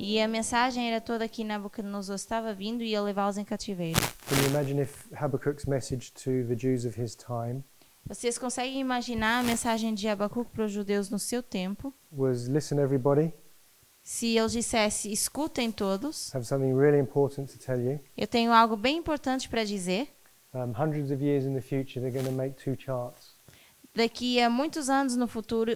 E a mensagem era toda que Nabucodonosor estava vindo e ia levá-los em cativeiro. Can you imagine if Habakkuk's message to the Jews of his time Vocês conseguem imaginar a mensagem de Abacuque para os judeus no seu tempo? was, listen everybody, Se ele dissesse, escutem todos, have something really important to tell you. eu tenho algo bem importante para dizer. Hundreds of years in the future, they're going to make two charts. Daqui a muitos anos no futuro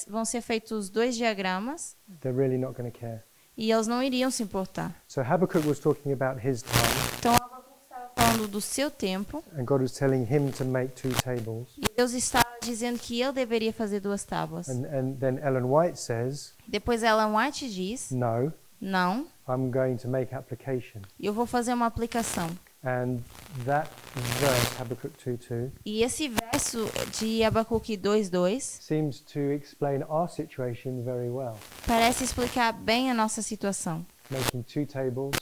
vão ser feitos 2 diagramas They're really not going to care. e eles não iriam se importar. So Habakkuk was talking about his time, Então Abacuque estava falando do seu tempo and God was telling him to make two tables. e Deus estava dizendo que ele deveria fazer 2 tábuas. And then Ellen White says, Depois Ellen White diz, no, não, I'm going to make application. eu vou fazer uma aplicação. And that verse, Habakkuk 2:2, E esse verso de Abacuque 2:2 seems to explain our situation very well. parece explicar bem a nossa situação. Making two tables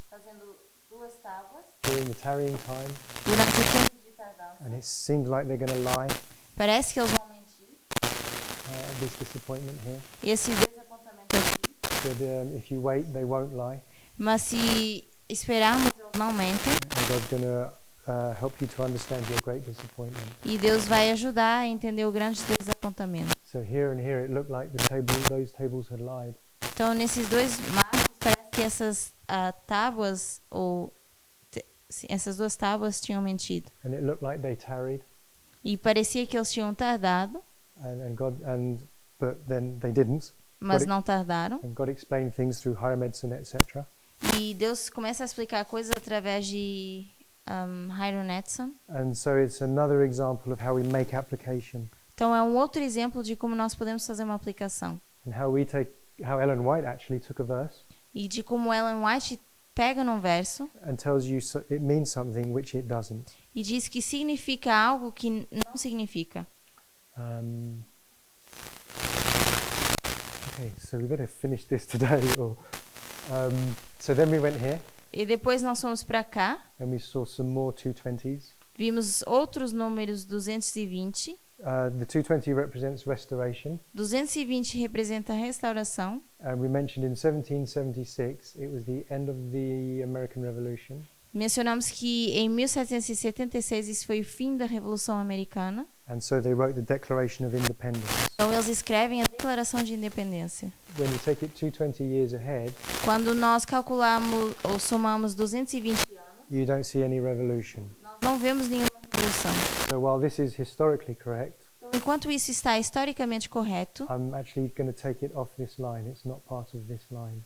Fazendo 2 tábuas during the tarrying time, durante o tempo de tardança. and it seems like they're going to lie Parece que eles vão mentir. this disappointment here. Esse desapontamento aqui. But if you wait, they won't lie. Mas se esperarmos, eles não mentem. And God's going to help you to understand your great disappointment. E Deus vai ajudar a entender o grande desapontamento. So here and here, it looked like those tables had lied. Então, nesses 2 marcos, parece que essas tábuas, essas 2 tábuas tinham mentido. And it looked like they tarried, E parecia que eles tinham tardado, but then they didn't. mas não tardaram. And God explained things through higher medicine, etc. E Deus começa a explicar coisas através de Hiram Edson. And so it's another example of how we make application, Então, é um outro exemplo de como nós podemos fazer uma aplicação. and how Ellen White actually took a verse E de como Ellen White pega num verso and tells you it means something which it doesn't. e diz que significa algo que não significa. Okay, so we better finish this today. So then we went here E depois nós fomos para cá, and we saw some more 220s. vimos outros números 220. The 220 represents restoration. 220 representa a restauração. We mentioned in 1776 it was the end of the American Revolution. Mencionamos que em 1776 isso foi o fim da Revolução Americana. And so they wrote the Declaration of Independence. Então eles escrevem a Declaração de Independência. When you take it 220 years ahead, Quando nós calculamos ou somamos 220 anos, you don't see any revolution. nós não vemos nenhuma revolução. So while this is historically correct, Então, enquanto isso está historicamente correto, I'm actually going to take it off this line. It's not part of this line.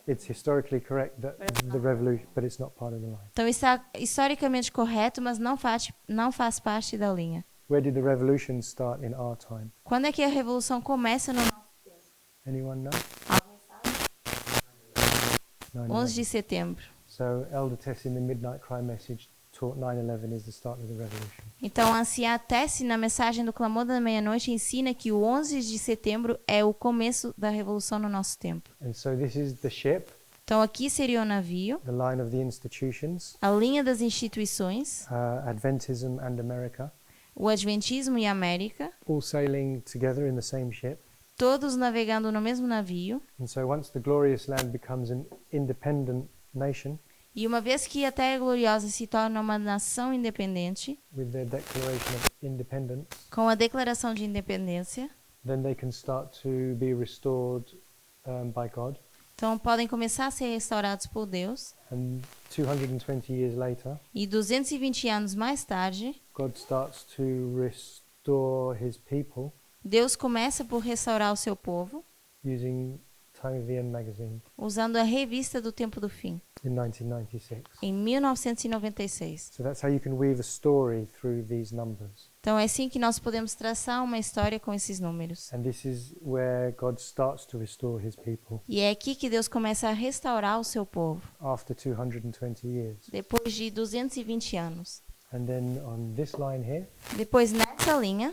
It's historically correct that the revolution, but it's not part of the line. então está historicamente correto, mas não faz parte da linha. Where did the revolution start in our time? Quando é que a revolução começa no nosso tempo? Anyone know? Alguém sabe? 9/11. 11 de setembro. So Elder Tess in the Midnight Cry message taught 9/11 is the start of the revolution. Então, a anciã Tessie, na mensagem do Clamor da Meia-Noite, ensina que o 11 de setembro é o começo da revolução no nosso tempo. And so this is the ship, Então, aqui seria o navio, the line of the institutions, a linha das instituições, Adventism and America, o Adventismo e a América, all sailing together in the same ship. todos navegando no mesmo navio. And so once the glorious land becomes an independent nation E uma vez que a Terra Gloriosa se torna uma nação independente, with their Declaration of Independence, com a Declaração de Independência, then they can start to be restored by God. então podem começar a ser restaurados por Deus. And 220 years later, E 220 anos mais tarde, God starts to restore his people Deus começa por restaurar o seu povo, using Time of the End magazine usando a revista do Tempo do Fim, in 1996. em 1996. So that's how you can weave a story through these numbers. Então é assim que nós podemos traçar uma história com esses números. And this is where God starts to restore his people E é aqui que Deus começa a restaurar o seu povo, after 220 years. depois de 220 anos. And then on this line here, Depois, nessa linha,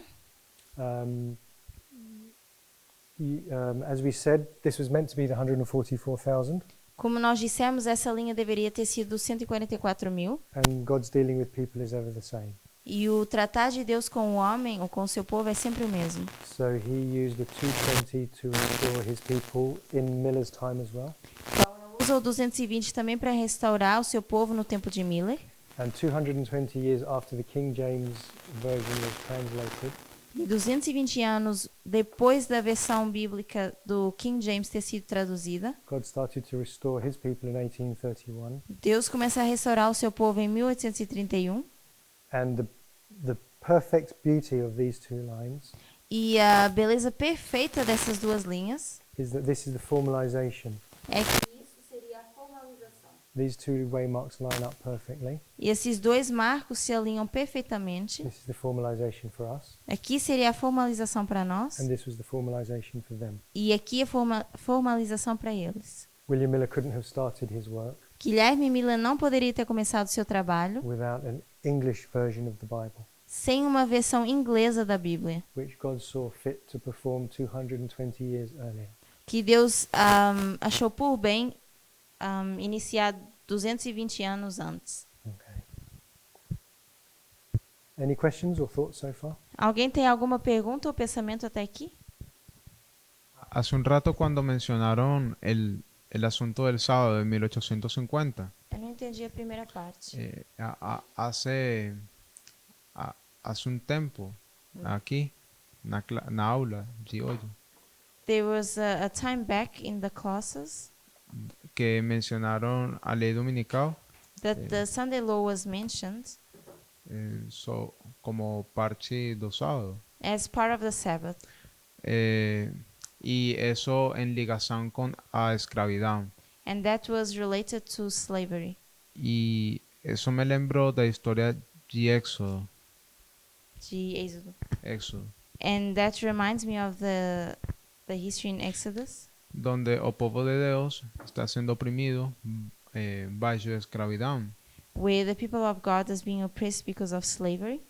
as we said, this was meant to be the 144,000, como nós dissemos, essa linha deveria ter sido 144 mil. and God's dealing with people is ever the same. E o tratar de Deus com o homem ou com o seu povo é sempre o mesmo. So he used the 220 to restore his people in Miller's time as well. Então, ele usa o 220 também para restaurar o seu povo no tempo de Miller. And 220 years after the King James Version was translated, E 220 anos depois da versão bíblica do King James ter sido traduzida, God started to restore his people in 1831. Deus começa a restaurar o seu povo em 1831. And the perfect beauty of these two lines E a beleza perfeita dessas duas linhas is that this is the formalization. é que isso seria a formalização. These two waymarks line up perfectly. E esses dois marcos se alinham perfeitamente. This is the formalization for us, Aqui seria a formalização para nós and this was the formalization for them. e aqui a formalização para eles. William Miller couldn't have started his work Guilherme Miller não poderia ter começado seu trabalho without an English version of the Bible, sem uma versão inglesa da Bíblia, which God saw fit to perform 220 years earlier. que Deus achou por bem iniciar 220 anos antes. Okay. Any questions or thoughts so far? Alguém tem alguma pergunta ou pensamento até aqui? Hace un rato cuando mencionaron el asunto del sábado de 1850, Eu não entendi a primeira parte. hace un tempo, aqui, na aula de hoje, There was a time back in the classes que mencionaron a lei dominical that the Sunday law was mentioned como parte do sábado. as part of the Sabbath. Y eso en ligación con a escravidão. And that was related to slavery. Y eso me lembró da historia de Éxodo. De Êxodo. Éxodo, And that reminds me of the history in Exodus, donde el pueblo de Dios está siendo oprimido bajo escravidão. where the people of God is being oppressed because of slavery.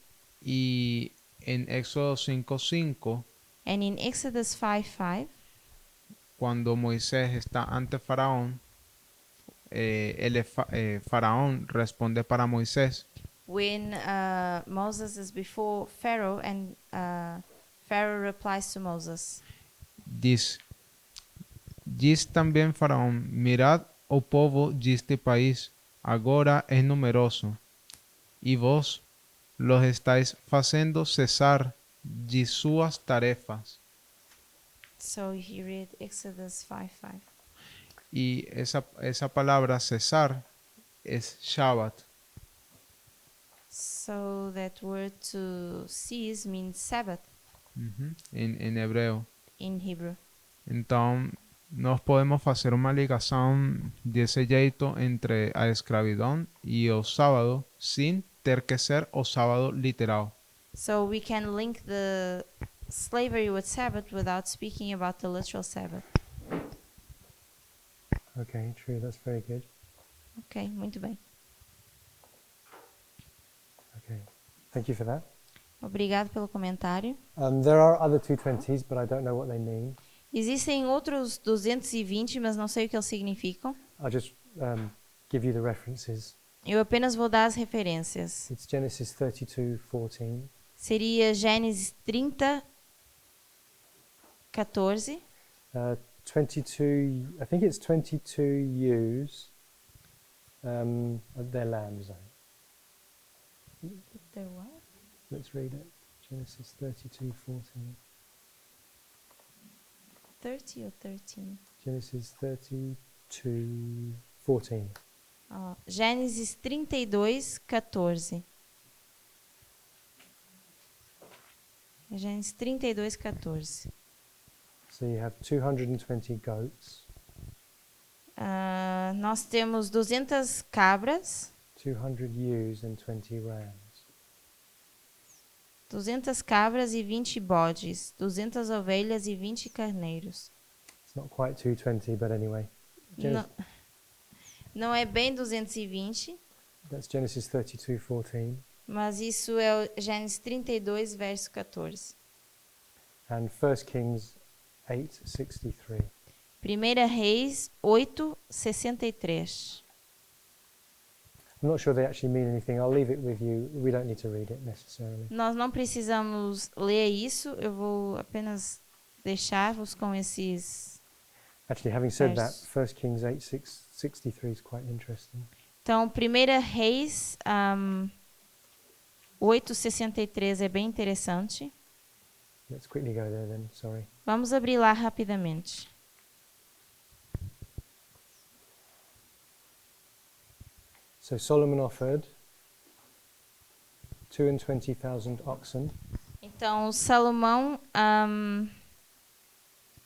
Y en Éxodo 5:5, And in Exodus 5:5, cuando Moisés está ante Faraón, Faraón responde para Moisés, when Moses is before Pharaoh and Pharaoh replies to Moses, dice también Faraón, mirad o povo deste país, agora é numeroso, e vós los estáis fazendo cesar de suas tarefas. so he read Exodus 5:5. Y esa palabra cesar es Shabbat. So that word to cease means Sabbath En hebreo. in Hebrew. Então, nós podemos fazer uma ligação desse jeito entre a escravidão e o sábado, sem ter que ser o sábado literal. So we can link the slavery with Sabbath without speaking about the literal Sabbath. Okay, true. That's very good. Ok, muito bem. Okay, thank you for that. Obrigado pelo comentário. There are other 220s, but I don't know what they mean. Existem outros 220, mas não sei o que eles significam. I'll just give you the references. Eu apenas vou dar as referências. It's Genesis 32:14, Seria Gênesis 30, 14. 22. I think it's 22 ewes. They're lambs. Let's read it. Genesis 32:14. 30 ou 13? Genesis 32:14. Gênesis 32, 14. Gênesis 32, 14. So you have 220 goats, Nós temos 200 cabras, 200 ewes, and 20 rams. 200 cabras e 20 bodes, 200 ovelhas e 20 carneiros. It's not quite 220, but anyway. Não, não é bem 220, That's Genesis 32:14. mas isso é o Gênesis 32, verso 14. And 1 Kings 8:63. 1 Reis 8, 63. I'm not sure they actually mean anything. I'll leave it with you. We don't need to read it necessarily. Nós não precisamos ler isso, eu vou apenas deixar-vos com esses. Actually, having said that, Verse. 1 Kings 8:63 is quite interesting. Então, 1 Reis 8:63 é bem interessante. Let's quickly go there then. Sorry. Vamos abrir lá rapidamente. So Solomon offered 22,000 oxen Então, Salomão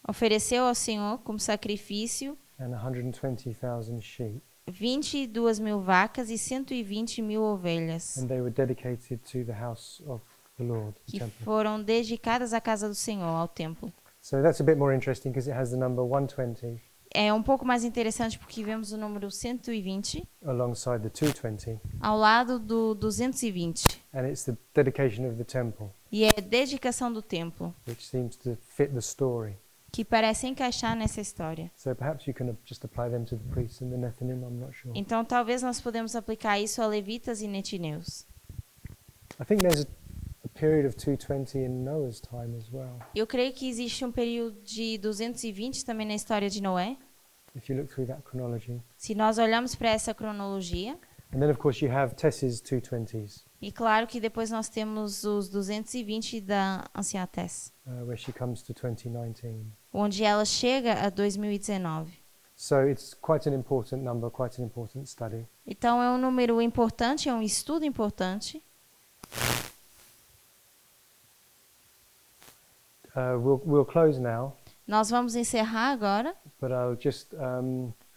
ofereceu ao Senhor como sacrifício and 120,000 sheep, 22.000 vacas e 120.000 ovelhas, and they were dedicated to the house of the Lord, the que temple. foram dedicadas à casa do Senhor, ao templo. So that's a bit more interesting because it has the number 120 É um pouco mais interessante porque vemos o número 120 alongside the 220, ao lado do 220. and it's the dedication of the temple, E é dedicação do templo, which seems to fit the story. que parece encaixar nessa história. So perhaps you can just apply them to the priests and the Nethinim, I'm not sure. Então, talvez nós podemos aplicar isso a levitas e netineus. I think there's a period of 220 in Noah's time as well. Eu creio que existe um período de 220 também na história de Noé. If you look through that chronology. Se nós olhamos para essa cronologia, And then, of course, you have Tess's 220s, e claro que depois nós temos os 220 da anciã Tess, where she comes to 2019. onde ela chega a 2019. So it's quite an important number, quite an important study. Então é um número importante, é um estudo importante. We'll close now, Nós vamos encerrar agora, but I'll just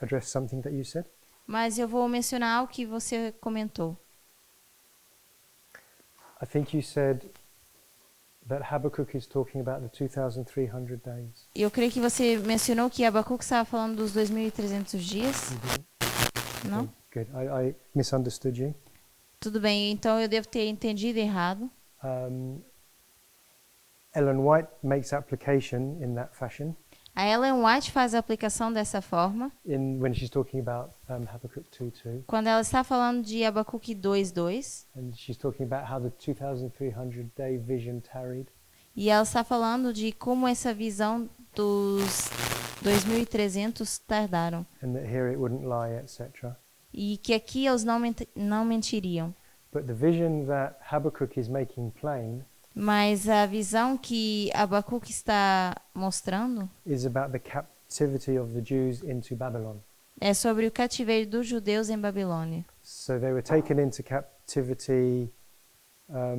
address something that you said. mas eu vou mencionar o que você comentou. I think you said that Habakkuk is talking about the 2,300 days. Eu creio que você mencionou que Abacuque estava falando dos 2.300 dias, não? Okay, good. I misunderstood you. Tudo bem, então eu devo ter entendido errado. Um, Ellen White makes application in that fashion A Ellen White faz a aplicação dessa forma when she's talking about Habakkuk 2:2, quando ela está falando de Abacuque 2:2 and she's talking about how the 2,300 day vision tarried. e ela está falando de como essa visão dos 2.300 tardaram And that here it wouldn't lie, etc. e que aqui eles não mentiriam. But the vision that Habakkuk is making plain Mas a visão que Abacuque está mostrando is about the captivity of the Jews into Babylon. é sobre o cativeiro dos judeus em Babilônia. So they were taken into captivity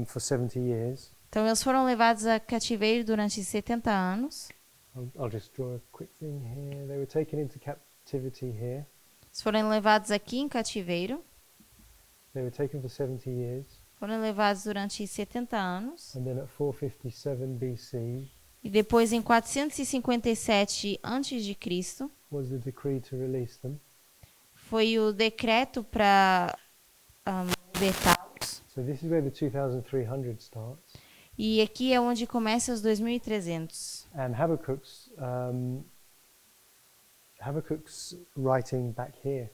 for 70 years. Então eles foram levados a cativeiro durante 70 anos. I'll just draw a quick thing here. They were taken into captivity here. Eles foram levados aqui em cativeiro. They were taken for 70 years. Foram levados durante 70 anos. And then at 457 BC E depois, em 457 a.C., was the decree to release them. foi o decreto para libertá-los. So this is where the 2,300 starts. E aqui é onde começa os 2.300. And Habakkuk's writing back here.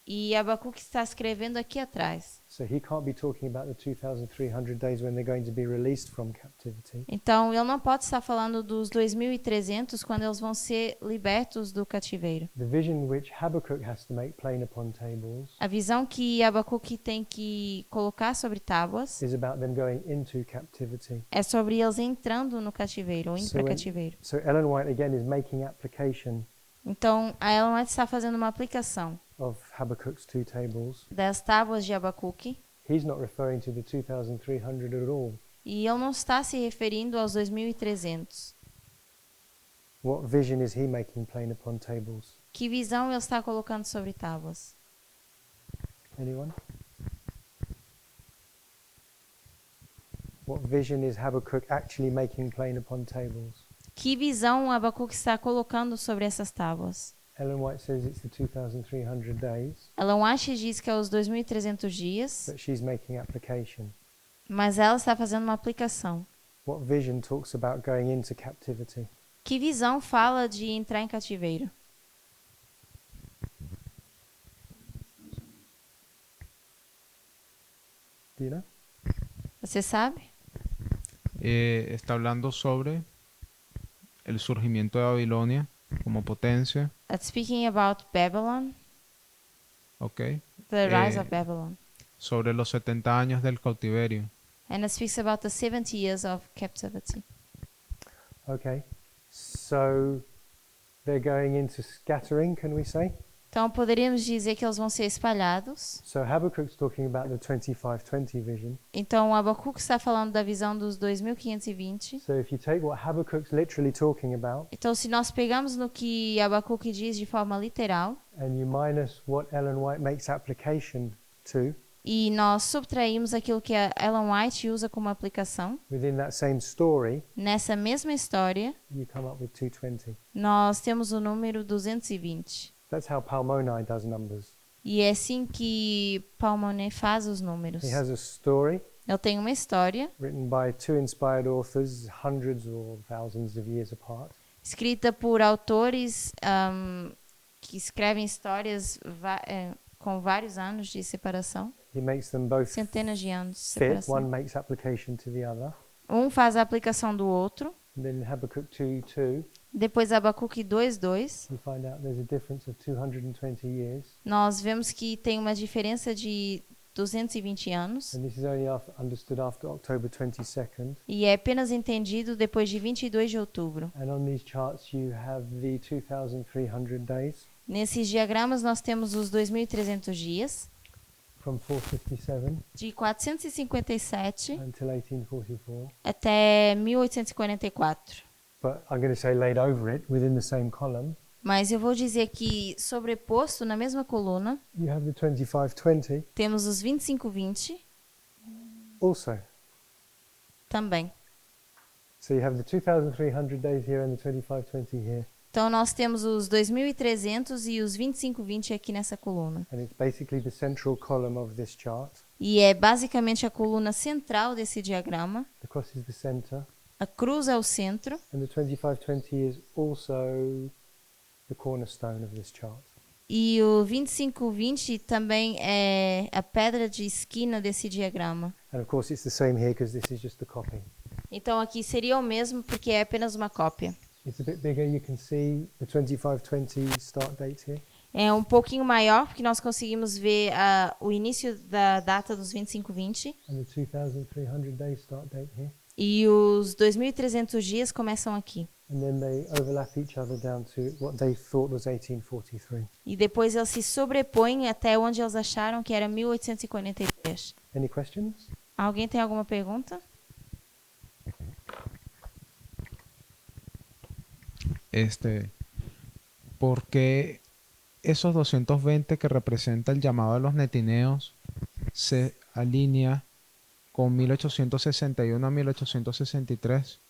E Abacuque está escrevendo aqui atrás. So he can't be talking about the 2,300 days when they're going to be released from captivity. Então, ele não pode estar falando dos 2.300 quando eles vão ser libertos do cativeiro. The vision which Habakkuk has to make plain upon tables A visão que Abacuque tem que colocar sobre tábuas is about them going into captivity. é sobre eles entrando no cativeiro, ou indo So para when- cativeiro. So Ellen White again is making application Então, a Ellen White está fazendo uma aplicação of Habakkuk's two tables. das tábuas de Abacuque, He's not referring to the 2,300 at all. e ele não está se referindo aos 2.300. What vision is he making plain upon tables? Que visão ele está colocando sobre tábuas? Anyone? What vision is Habakkuk actually making plain upon tables? Que visão Abacuque está colocando sobre essas tábuas? Ellen White says it's the 2,300 days, Ellen White diz que é os 2.300 dias, but she's making application. mas ela está fazendo uma aplicação. What vision talks about going into captivity? Que visão fala de entrar em cativeiro? Do you know? Você sabe? Está hablando sobre el surgimiento de Babilonia como potencia, It's speaking about Babylon, ¿ok? the rise Eh, of Babylon. Sobre los 70 años del cautiverio. And it speaks about the 70 years of captivity. Okay. So they're going into scattering, can we say? Então poderíamos dizer que eles vão ser espalhados. So Habakkuk's talking about the 2520 vision. Então Abacuque está falando da visão dos 2520. So if you take what Habakkuk's literally talking about Então se nós pegamos no que Abacuque diz de forma literal and you minus what Ellen White makes application to e nós subtraímos aquilo que a Ellen White usa como aplicação, within that same story, nessa mesma história, you come up with 220. nós temos o número 220. That's how Palmoni does numbers. E é assim que Palmone faz os números. He has a story Ele tem uma história written by two inspired authors hundreds or thousands of years apart. escrita por autores que escrevem histórias com vários anos de separação, He makes them both centenas de anos de fit. separação. One makes application to the other. Um faz a aplicação do outro. And then in Habakkuk 2:2, Depois Abacuque 2:2, you find out there's a difference of 220 years. nós vemos que tem uma diferença de 220 anos. And this is only understood after October 22nd. E é apenas entendido depois de 22 de outubro. And on these charts you have the 2,300 days Nesses diagramas nós temos os 2.300 dias, from 457 de 457 until 1844. até 1844. But I'm going to say laid over it within the same column. Mas eu vou dizer que sobreposto na mesma coluna, You have the 2520 temos os 2520 also. também. So you have the 2,300 days here and the 2520 here. Então nós temos os 2.300 e os 2520 aqui nessa coluna. And it's basically the central column of this chart. E é basicamente a coluna central desse diagrama. The cross is the center. A cruz é o centro And the 2520 is also the cornerstone of this chart. e o 2520 também é a pedra de esquina desse diagrama. And of course it's the same here because this is just the copy. Então aqui seria o mesmo porque é apenas uma cópia. It's a bit bigger. You can see the 2520 start date here. É um pouquinho maior porque nós conseguimos ver o início da data dos 2520 And the 2,300 days start date here. e os 2.300 dias começam aqui. And then they overlap each other down to what they thought was 1843. E depois eles se sobrepõem até onde eles acharam que era 1843. Any questions? Alguém tem alguma pergunta? ¿Por qué esos 220 que representa el llamado de los netineos se alinea con 1861 a 1863?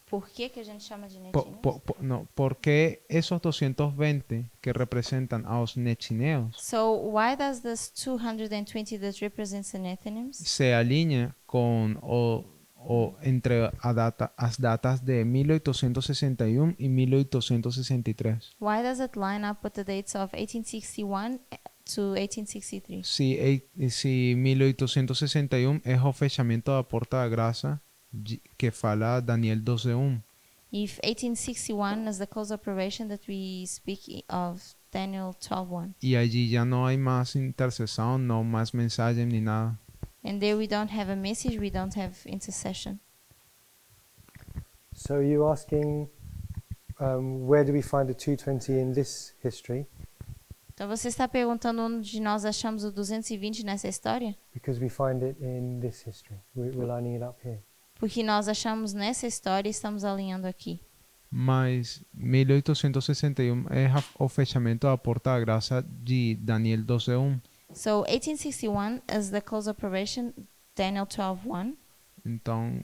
Por que a gente chama de Po- netineus? no, ¿por qué esos 220 que representan a los netineos So why does this 220 that represents the Nethinims se alinea con o entre as datas de 1861 y 1863? why does it line up with the dates of 1861 to 1863? Si 1861 es o fechamento da porta da graça que fala Daniel 12:1. If 1861 is the close of probation that we speak of Daniel 12:1, Y allí ya no hay más intercesión, no más mensaje ni nada. and there we don't have a message, we don't have intercession. So you're asking where do we find the 220 in this history? Então você está perguntando onde nós achamos o 220 nessa história? Because we find it in this history. We're lining it up here. Porque nós achamos nessa história e estamos alinhando aqui. Mas 1861 é o fechamento da porta da graça de Daniel 12:1. So 1861 is the close of probation, Daniel 12:1. Então,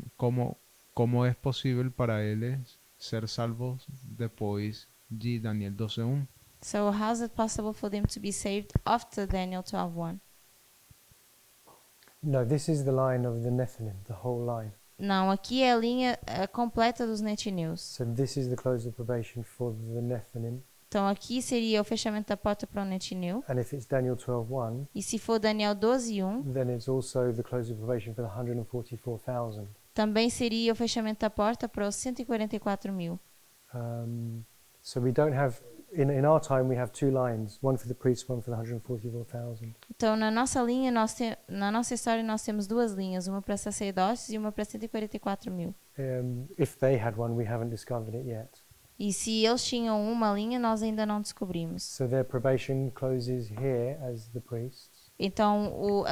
como é possível para eles ser salvos depois de Daniel 12:1? So how is it possible for them to be saved after Daniel 12:1? No, this is the line of the Nephilim, the whole line. Não, aqui é a linha completa dos netineus. So this is the close of probation for the Nephilim. Então aqui seria o fechamento da porta para o netineu. And if it's Daniel 12:1, E se for Daniel 12:1, then it's also the close of probation for the 144,000. também seria o fechamento da porta para os 144.000. So we don't have, in our time, we have two lines, one for the priests, one for the 144,000. Então na nossa linha, na nossa história, nós temos duas linhas, uma para sacerdotes e uma para 144.000. If they had one, we haven't discovered it yet. E se eles tinham uma linha, nós ainda não descobrimos. So their probation closes here as the priests, Então o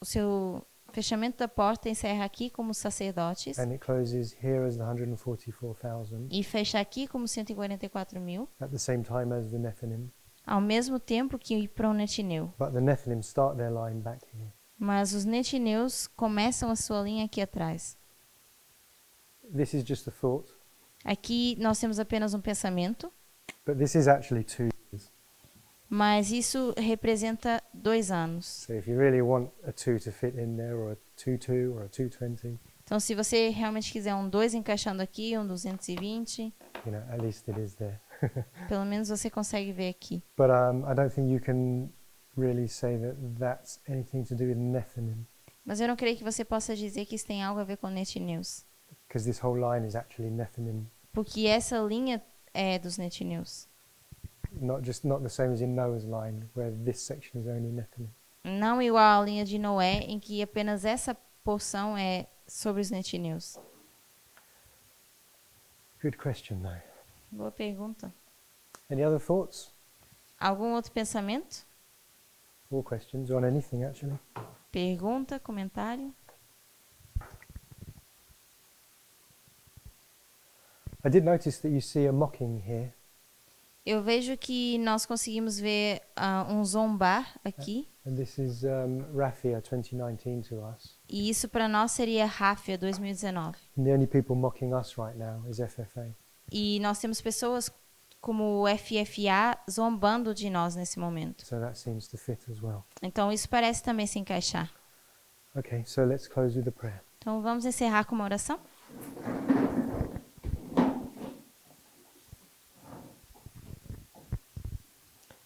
seu fechamento da porta encerra aqui como sacerdotes and it closes here as the 144,000 e fecha aqui como 144.000, at the same time as the Nethinim. ao mesmo tempo que para o netineu. But the Nethinim start their line back here. Mas os netineus começam a sua linha aqui atrás. This is just a thought, Aqui nós temos apenas um pensamento, but this is actually 2 years. mas isso representa 2 anos. So if you really want a 2 to fit in there, or a 2-2, or a 220, Então, se você realmente quiser um 2 encaixando aqui, um 220, you know, at least it is there. pelo menos você consegue ver aqui. But I don't think you can really say that that's anything to do with Nethinim, Mas eu não creio que você possa dizer que isso tem algo a ver com netineus, because this whole line is actually Nethinim, porque essa linha é dos netineus. not the same as in Noah's line, where this section is only Nethinim. Não igual à linha de Noé, em que apenas essa porção é sobre os netineus. Good question, though. Boa pergunta. Any other thoughts Algum outro pensamento? or questions on anything, actually? Pergunta, comentário? I did notice that you see a mocking here. Eu vejo que nós conseguimos ver um zombar aqui, And this is Raphia 2019 to us. e isso para nós seria Ráfia 2019. And the only people mocking us right now is FFA. E nós temos pessoas como o FFA zombando de nós nesse momento. So that seems to fit as well. Então isso parece também se encaixar. Okay, so let's close with a prayer. Então vamos encerrar com uma oração?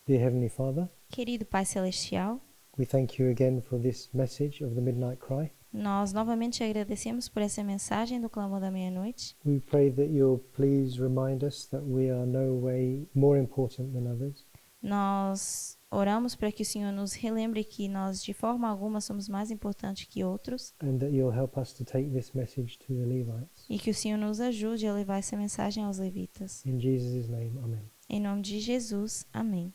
Dear Heavenly Father, Querido Pai Celestial, we thank you again for this message of the Midnight Cry. nós novamente te agradecemos por essa mensagem do Clamor da Meia-Noite. We pray that you'll please remind us that we are no way more important than others, Nós oramos para que o Senhor nos relembre que nós de forma alguma somos mais importantes que outros and that you'll help us to take this message to the Levites. e que o Senhor nos ajude a levar essa mensagem aos levitas. In Jesus' name, amen. Em nome de Jesus, amém.